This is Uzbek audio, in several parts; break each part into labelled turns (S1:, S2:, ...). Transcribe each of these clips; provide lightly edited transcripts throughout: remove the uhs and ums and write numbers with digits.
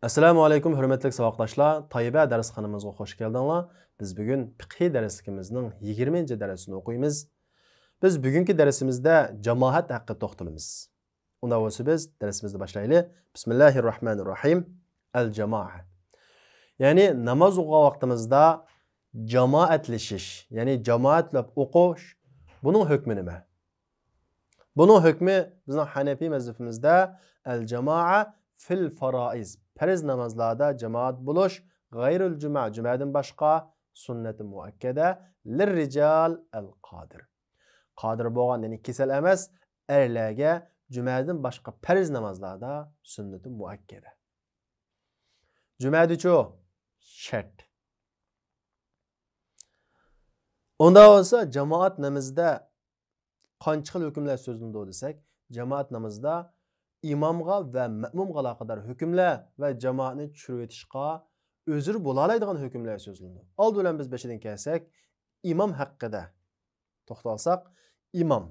S1: Assalomu alaykum hurmatli saboqdoshlar. Tayyiba darsxonamizga xush keldinglar. Biz bugun fiqh darsimizning 20-darsini o'qiymiz. Biz bugungi darsimizda jamoat haqida to'xtalamiz. Unda bo'lsa biz darsimizni boshlaylik. Bismillahirrohmanirrohim. Al-jamoa. Ya'ni namoz o'qigan vaqtimizda jamoatlashish, ya'ni jamoatlab o'qish, buning hukmi nima? Buning hukmi bizning Hanafiy mazhabimizda al-jamoa fil faraiz. Farz namazlarda jamoat bo'lish, g'ayrul juma, jumadan boshqa sunnati muakkada lirrijal al-qodir. Qodir bo'lgan, ya'ni kasal emas, erlarga jumadan boshqa farz namazlarda sunnati muakkada. Jumada-chu shart. Unda bo'lsa jamoat namazida qancha xil hukmlar so'zlandi desak, jamoat namazida imomga va ma'mumga aloqador hukmlar va jamoatni tushirib etishga o'zir bo'la oladigan hukmlar so'zlandi. Old bilan biz beshidan kelsak, imom haqida to'xtalsak, imom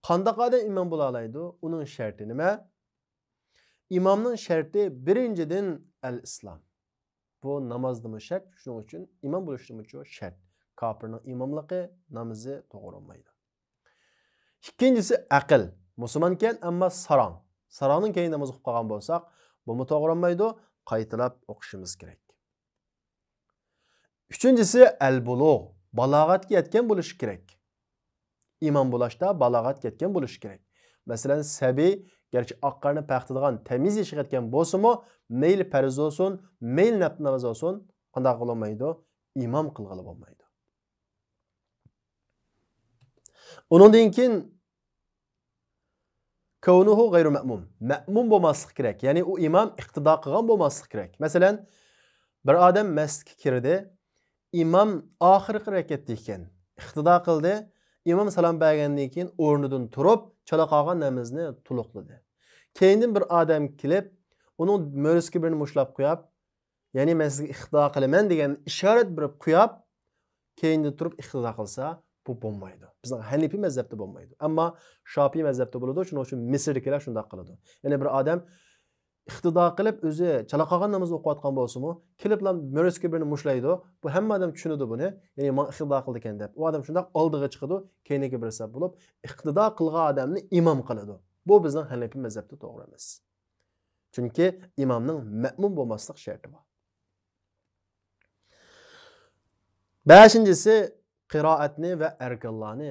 S1: qanday odam imom bo'la oladi? Uning sharti nima? Imomning sharti birinchidan al-islom. Bu namozdimi shart, shuning uchun imom bo'lishimi shart. Kofirning imomligi namozi to'g'ri bo'lmaydi. İkincisi aql. Musulmonken ammo sarong. Sarongning keyin namoz o'qib qolgan bo'lsak, bu to'g'ri bo'lmaydi, qaytalab o'qishimiz kerak. Üçüncüsü al-bulugh. Balog'atga yetgan bo'lishi kerak. Imom bo'lishda balog'atga yetgan bo'lishi kerak. Masalan, sabiy garchi oqqarni paxtadigan tamiz yashiga yetgan bo'lsa-mu, mayli farz bo'lsin, mayli nafl namoz bo'lsin, qanday qilolmaydi? Imom qilg'ili bo'lmaydi. Onundan keyin kavnuhu g'ayru ma'mum. Ma'mum bo'lmaslik kerak. Ya'ni u imom iqtido qilgan bo'lmaslik kerak. Masalan, bir odam masjidga kirdi, imom oxirgi rakatda ekan, iqtido qildi, imom salom bergandan keyin o'rnidan turib, chala qolgan namozni to'liqladi. Keyindan bir odam kelib, uning mo'risiga birini mushlab qo'yib, ya'ni men sizga iqtido qilaman degan ishorat berib qo'yib, keyindan turib iqtido qilsa, bu bo'lmaydi. Bizning Hanifiy mazhabda bo'lmaydi. Ammo Shofiy mazhabda bo'ladi. Shuning uchun Misrdagilar shunday qiladi. Ya'ni bir odam iqtido qilib o'zi chala qolgan namoz o'qiyotgan bo'lsa-mu, kelib bilan mo'risiga birini mushlaydi. Bu hamma odam tushunadi buni. Ya'ni men iqtido qildi ekan deb. U odam shunday oldiga chiqadi, keyiniga birsa bo'lib, iqtido qilgan odamni imom qiladi. Bu bizning Hanifiy mazhabda to'g'ri emas. Chunki imomning ma'mum bo'lmaslik sharti bor. Beshinchisi qiroatni va arkonlarni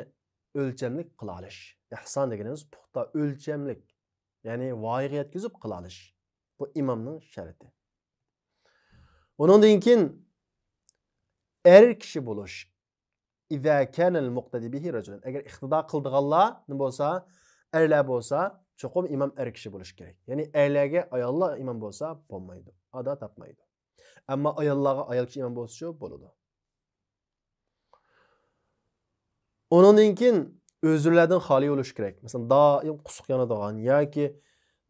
S1: o'lchamlik qila olish. Ihson deganimiz puxta o'lchamlik, ya'ni voyaga yetkazib qila olish. Bu imomning sharti. Undan keyin kishi bo'lish. Iza kana al-muqtadi bihi rajulan. Agar iqtido qildiganlar nima bo'lsa, erlar bo'lsa, cho'qim imom kishi bo'lish kerak. Ya'ni erlarga ayollar imom bo'lsa bo'lmaydi. Ado topmaydi. Ammo ayollarga ayol kishi imom bo'lsa bo'ladi. Onundan keyin o'zurlardan xoli bo'lish kerak. Masalan, doim qusuq yonadigan yoki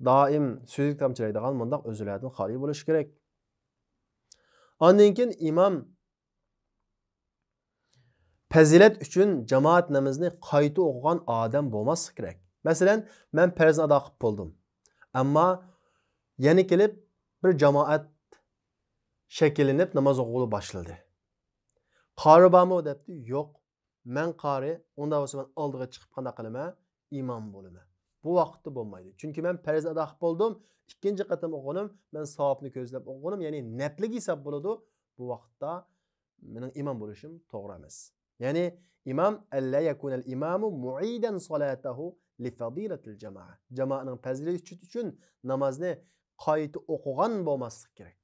S1: doim suyuq tamchilaydigan bunday o'zurlardan xoli bo'lish kerak. Ondan keyin imom fazilat uchun jamoat namozini qayta o'qigan odam bo'lmasi kerak. Masalan, men farzni ado qilib bo'ldim. Ammo yana kelib bir jamoat shakllanib namoz o'qishni boshladi. Qori bormi debdi? Yo'q. Men qari, unda bo'lsa men oldiga chiqib qana qilaman, imom bo'laman. Bu vaqtda bo'lmaydi. Chunki men farz ado qilib bo'ldim, ikkinchi qatam o'qidim, men savobni ko'zlab o'qidim, ya'ni nafliga hisob bo'ladi. Bu vaqtda mening imom bo'lishim to'g'ri emas. Ya'ni imom alla yakunal imamu mu'idan salatahu li fadilatil jamoa. Jamoaning fazilati uchun namozni qayta o'qigan bo'lmaslik kerak.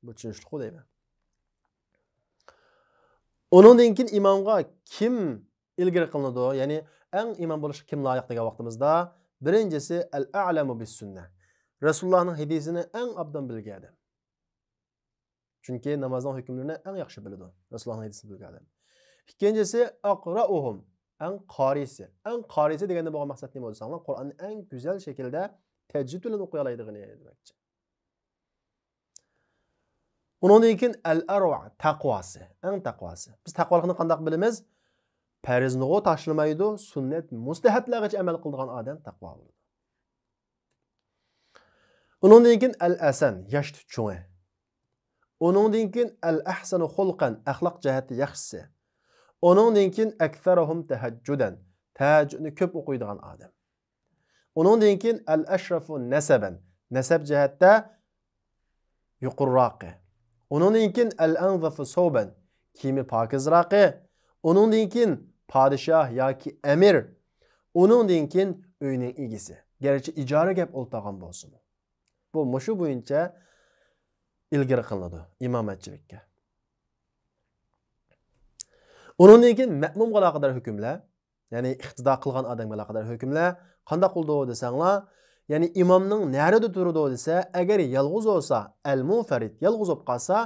S1: Bu tushunishli deyman. Onundan keyin imomga kim ilgari qilinadi? Ya'ni eng imom bo'lishga kim loyiq degan vaqtimizda birinchisi al-a'lamu bis-sunnah. Rasulullohning hadisini eng obdan bilgan odam. Chunki namozning hukmlarini eng yaxshi biladi. Rasulullohning hadisini bilgan odam. Ikkinchisi aqra'uhum, eng qorisi. Eng qorisi deganda bo'lgan maqsad nima bo'lsa, Qur'onni eng go'zal shaklda tajvid bilan o'qiy oladigan demakchi. Onundan keyin al-arwa, taqvosi, eng taqvosi. Biz taqvolikni qanday bilamiz? Farzni tashlamaydi, sunnat, mustahablarga amal qiladigan odam taqvo bo'ladi. Onundan keyin al-asan, yosh cho'ngi. Onundan keyin al-ahsanu xulqan, axloq jihati yaxshisi. Onundan keyin aktharuhum tahajjudan, tahajjudni ko'p o'qiydigan odam. Onundan keyin al-ashrafu nasaban, nasab jihatda yuqurroqi. Onundan keyin al-anzafu sawban, kiyimi pokizroqi. Onundan keyin podshoh yoki amir. Onundan keyin uyning egisi. Gerçi ijara gap o'ltagan bo'lsin. Bu mushu bo'yicha ilgari qilinadi imomatchilikka. Onundan keyin ma'mumga aloqador hukmlar, ya'ni iqtido qilgan odamga aloqador hukmlar qanday qildi desanglar, ya'ni imomning narida turdi desa, agar yolg'iz bo'lsa, al-munfarid yolg'iz bo'lib qolsa,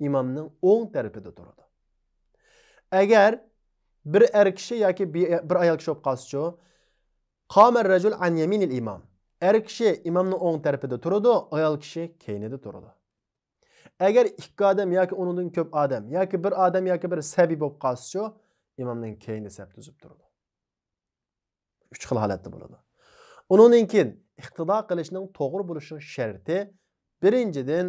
S1: imomning o'ng tarafida turadi. Agar bir er kishi yoki bir ayol kishi bo'lib qolsa-chi, qamar rajul an yaminil imom. Er kishi imomning o'ng tarafida turadi, ayol kishi keynida turadi. Agar ikki odam yoki undan ko'p odam yoki bir odam yoki bir sabiy bo'lib qolsa-chi, imomning keyni saf tuzib turadi. 3 xil holatda bo'ladi. Undan keyin iqtido qilishning to'g'ri bo'lishining sharti birinchidan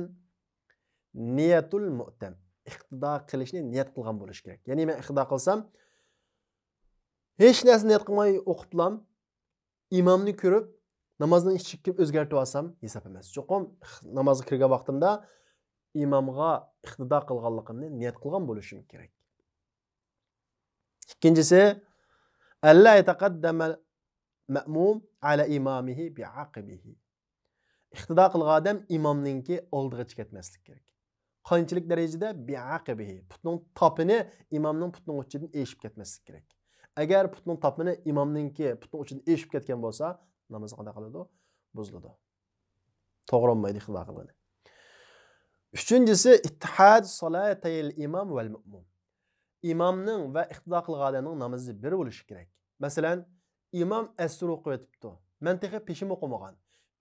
S1: niyatul mu'tam. Iqtido qilishni niyat qilgan bo'lish kerak. Ya'ni men iqtido qilsam, hech narsa niyat qilmay o'qiblam, imomni ko'rib namozni ichikib o'zgartib olsam, hisob emas. Cho'qim namozga kirgan vaqtimda imomga iqtido qilganligimni niyat qilgan bo'lishim kerak. Ikkinchisi, alla yataqaddama ma'mum ala imamihi bi'aqibihi. Iqtido qilgan odam imomninki oldiga ketmaslik kerak. Qanchalik darajada bi'aqibihi, putning topini imomning putning uchidan eshib ketmaslik kerak. Agar putning topini imomninki putning uchidan eshib ketgan bo'lsa, namoz qanday qiladi? Buziladi. To'g'ri bo'lmaydi iqtido qilgani. Üçüncüsü ittihad salatayil imam vel mu'mum. İmamning va iqtido qilgan odamning namozi bir bo'lishi kerak. Masalan, imom asr o'qib o'tibdi. Men texi peshim o'qimagan.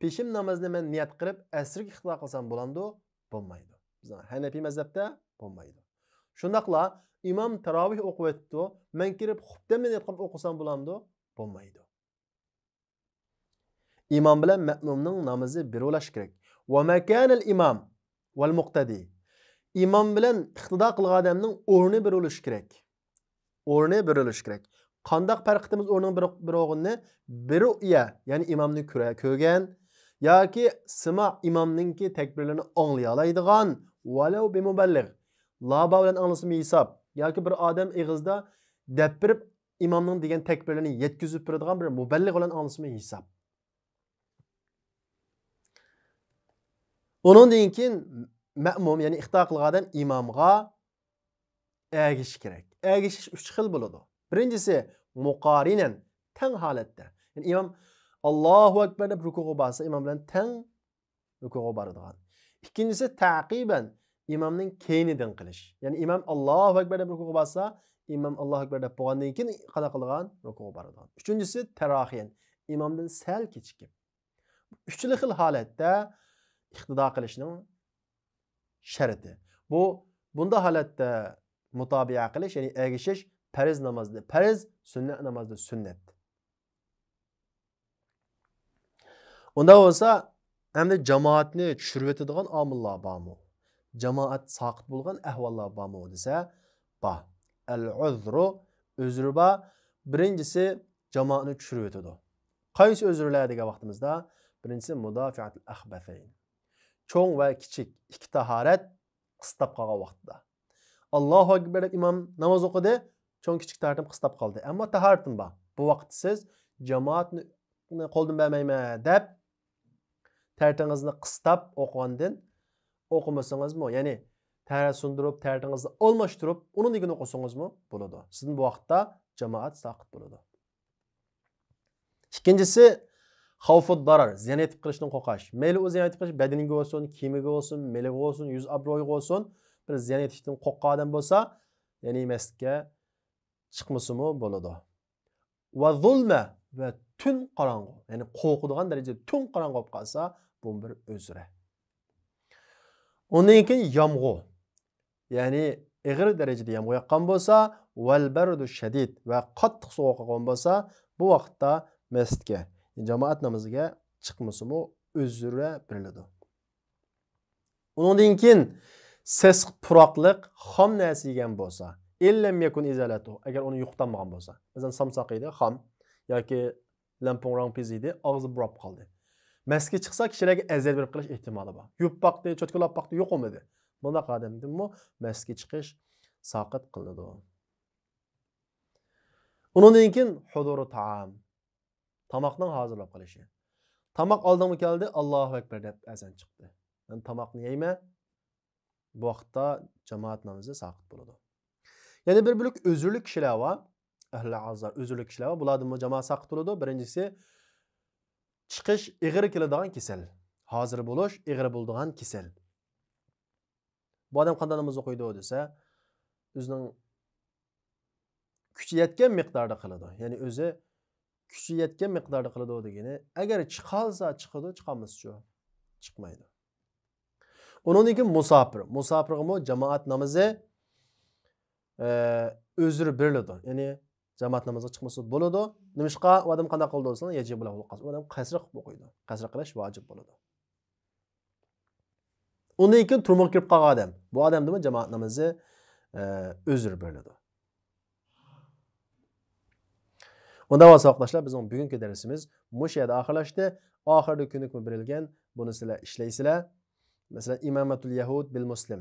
S1: Peshim namozni men niyat qilib asrga iqtido qilsam bo'ladi, bo'lmaydi. Bizning Hanafi mazhabda bo'lmaydi. Shundaqla imom tarovih o'qib o'tibdi. Men kirib xutbamni niyat qilib o'qisam bo'ladi, bo'lmaydi. İmam bilan ma'mumning namozi bir bo'lishi kerak. Va makanal imam vel muqtadi. İmam bilan iqtido qilgan odamning o'rni bir bo'lishi kerak. O'rni bir bo'lishi kerak. Qandaq farqimiz o'rning bir o'g'inni bir ru'ya, ya'ni imomni ko'rgan yoki sima imomningki takbirlarini anglay oladigan, walau bi muballigh. Laba bilan anglasimi hisob yoki bir odam ig'izda dapirib imomning degan takbirlarini yetkazib turadigan bir muballigh bilan anglasimi hisob. Onundan keyin ma'mum, ya'ni iqtido qilgan odam imomga ergishish kerak. Ergishish 3 xil bo'ladi. Birinchisi muqarinan, teng holatda. Ya'ni imom Allohu akbar deb rukuga borsa, imom bilan teng rukuga boradigan. Ikkinchisi taqiban, imomning keynidan qilish. Ya'ni imom Allohu akbar deb rukuga borsa, imom Allohu akbar deb bo'lgandan keyin qada qilgan rukuga boradigan. Uchinchisi tarahiyan, imomdan sal kechikib. 3 xil holatda iqtido qilishning sharti. Bunda holatda mutabiya qilish, ya'ni ergishish farz namozda farz, sunnat namozda sunnat. Unda bo'lsa, hamda jamoatni tushirib o'tadigan omillar bormi? Jamoat soqit bo'lgan ahvollar bormi desa, bor. Al-uzru, uzri bor. Birinchisi jamoatni tushirib o'tadi. Qaysi uzrlar degan vaqtimizda, birinchisi mudofiatul akhbathayn. Cho'ng va kichik ikki tahorat qistab qolgan vaqtda. Allohu akbar deb imom namoz o'qidi, cho'ng kichik tahoratim qistab qoldi. Ammo tahoratim bor. Bu vaqt siz jamoatni qo'ldan bermayman deb tartingizni qistab o'qigandan o'qimasangizmi, ya'ni tahorat sundirib, tartingizni almashtirib, uni degan o'qisangizmi bo'ladi. Sizning bu vaqtda jamoat saqit bo'ladi. Ikkinchisi xavfud darar, ziyon yetib qilishdan qo'rqish. Mayli o'zi ziyon yetib qilish, badaniga bo'lsin, kiyimiga bo'lsin, meliga bo'lsin, yuz obro'yiga bo'lsin, bir ziyon yetishdan qo'rqqan odam bo'lsa, ya'ni masjidga chiqmasimi bo'ladi. Va zulma va tun qorong'u, ya'ni qo'rqadigan darajada tun qorong'u bo'lib qolsa, bu bir o'zra. Undan keyin yomg'ir, ya'ni ig'ir darajada yomg'ir yoqqan bo'lsa, val bardu shadid va qattiq sovuq bo'lgan bo'lsa, bu vaqtda masjidga, jamoat namoziga chiqmasimi o'zra beriladi. Undan keyin sesq puraqliq xom narsa yegan bo'lsa, illam yakun izalatu, agar uni yo'qtanmagan bo'lsa. Masalan, samsaq edi, xom yoki lampong piz edi, og'zi burab qoldi. Masga chiqsa, kishilarga aziyat berib qilish ehtimoli bor. Yub baqdi, cho'tkalab baqdi, yo'q bo'lmadi. Bundaq odamdimi masga chiqish saqit qilinadi. Undan keyin huduru taam. Tamoqning hozirlab qilishi. Tamoq oldinmi keldi, Allohu akbar deb azan chiqdi. Men tamoqni yeyman. Bu vaqtda jamoat namozi saqit bo'ladi. Yana bir bo'lak o'zurli kishilar bor. Ahli azar o'zurli kishilar bor. Bulardan jamoat saqit bo'ladi. Birinchisi chiqish ig'ir keladigan kasal. Hozir bo'lish ig'ir bo'ladigan kasal. Bu odam qanday namoz o'qiydi desa, o'zining kuchi yetgan miqdorda qiladi. Ya'ni o'zi kuchi yetgan miqdorda qiladi degani, agar chiqalsa chiqadi, chiqamasa chiqmaydi. Onun keyin musafir. Musafirga jamoat namozi o'zri beriladi. Ya'ni jamoat namoziga chiqmasa bo'ladi. Nimishqa odam qanday qildi bo'lsa, yajib bilan o'qiydi. Odam qasr qilib o'qiydi. Qasr qilish vojib bo'ladi. Undan keyin turmuqqa kirib qolgan odam. Bu odamning jamoat namozi o'zri beriladi. Unda vasoqlashlar bizning bugungi darsimiz mush yerda oxirlashdi. Oxirgi kunlikmi berilgan, buni sizlar ishlaysizlar. Mesela imamatul yahud bil muslim.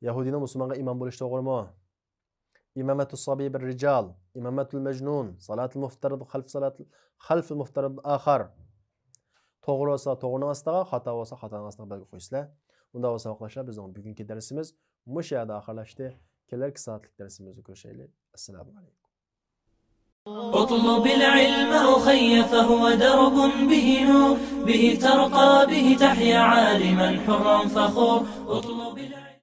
S1: Yahudiyning musulmonga imom bo'lish to'g'rimi? Imamatul sabiy bir rijal, imamatul majnun, salatul muftarid xalful muftarid axar. To'g'ri bo'lsa to'g'rining ostiga, xato bo'lsa xatoning ostiga belgi qo'ysizlar. Unda vasoqlashlar bizning bugungi darsimiz mush yerda oxirlashdi. Kelarki soatlik darsimizni ko'rishaylik. Assalomu alaykum.
S2: اطلب العلم أخي فهو درب به نور به ترقى به تحيا عالما حرا فخور اطلب العلم